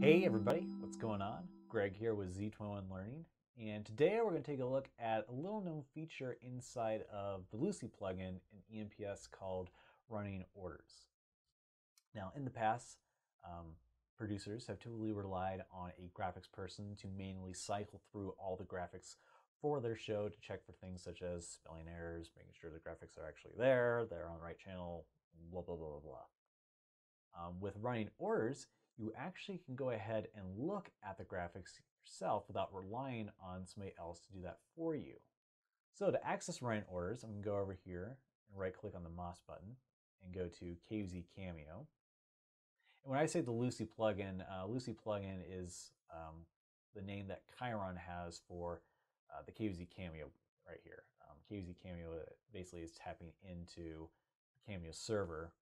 Hey everybody, what's going on? Greg here with Z21 Learning, and today we're going to take a look at a little known feature inside of the LUCI plugin in ENPS called running orders. Now in the past, producers have typically relied on a graphics person to manually cycle through all the graphics for their show to check for things such as spelling errors, making sure the graphics are actually there, they're on the right channel, blah, blah, blah, blah, blah. With running orders, you actually can go ahead and look at the graphics yourself without relying on somebody else to do that for you. So to access running orders, I'm going to go over here and right click on the mouse button and go to KUZ Cameo. And when I say the LUCI plugin is the name that Chiron has for the KUZ Cameo right here. KUZ Cameo basically is tapping into the Cameo server,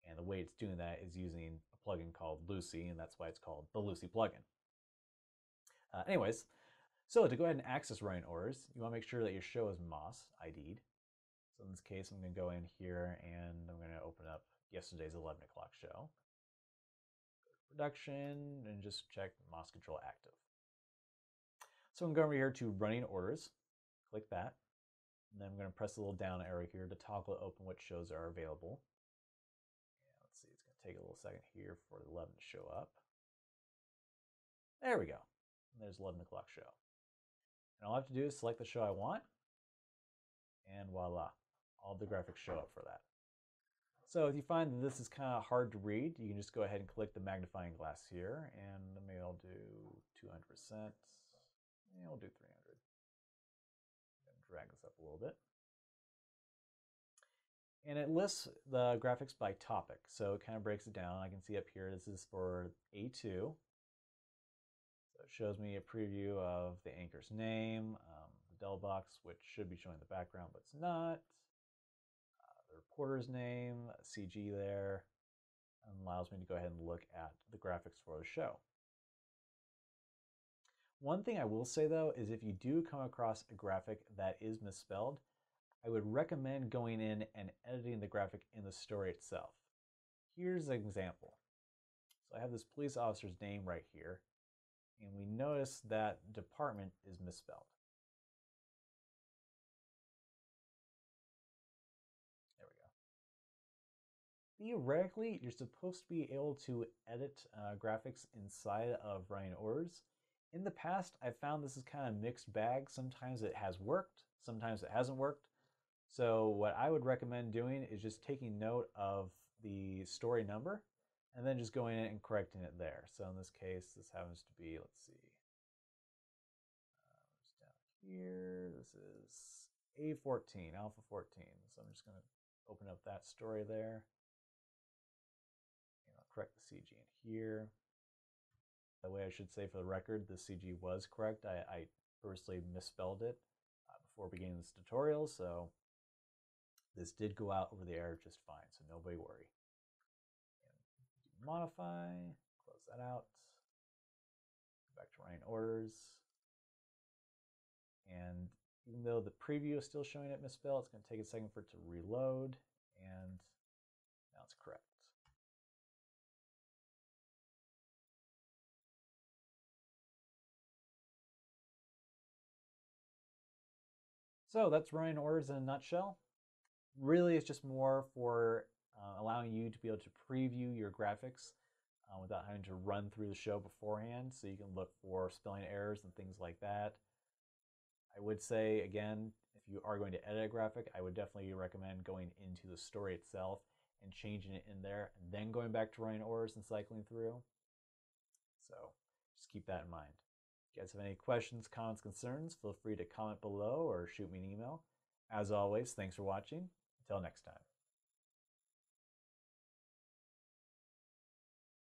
and the way it's doing that is using a plugin called LUCI, and that's why it's called the LUCI plugin. Anyways, so to go ahead and access running orders, you want to make sure that your show is MOS ID'd. So in this case, I'm going to go in here and I'm going to open up yesterday's 11 o'clock show. Go to production and just check MOS control active. So I'm going over here to running orders, click that, and then I'm going to press the little down arrow here to toggle open what shows are available. And let's see, it's going to take a little second here for the 11 to show up. There we go. And there's 11 o'clock show. And all I have to do is select the show I want, and voila, all the graphics show up for that. So if you find that this is kind of hard to read, you can just go ahead and click the magnifying glass here, and maybe I'll do 200%. Yeah, we'll do 300. I'm going to drag this up a little bit. And it lists the graphics by topic, so it kind of breaks it down. I can see up here, this is for A2. So it shows me a preview of the anchor's name, the Dell box, which should be showing the background, but it's not. The reporter's name, CG there, and allows me to go ahead and look at the graphics for the show. One thing I will say though is if you do come across a graphic that is misspelled, I would recommend going in and editing the graphic in the story itself. Here's an example. So I have this police officer's name right here, and we notice that department is misspelled. There we go. Theoretically, you're supposed to be able to edit graphics inside of running orders. In the past, I've found this is kind of a mixed bag. Sometimes it has worked, sometimes it hasn't worked. So what I would recommend doing is just taking note of the story number and then just going in and correcting it there. So in this case, this happens to be, let's see, just down here, this is A14, Alpha 14. So I'm just going to open up that story there. And I'll correct the CG in here. That way I should say for the record, the CG was correct. I personally misspelled it before beginning this tutorial, so this did go out over the air just fine, so nobody worry. And modify, close that out, go back to running orders. And even though the preview is still showing it misspelled, it's going to take a second for it to reload, and now it's correct. So that's running orders in a nutshell. Really, it's just more for allowing you to be able to preview your graphics without having to run through the show beforehand, so you can look for spelling errors and things like that. I would say, again, if you are going to edit a graphic, I would definitely recommend going into the story itself and changing it in there, and then going back to running orders and cycling through. So just keep that in mind. If you guys have any questions, comments, concerns, feel free to comment below or shoot me an email. As always, thanks for watching. Until next time.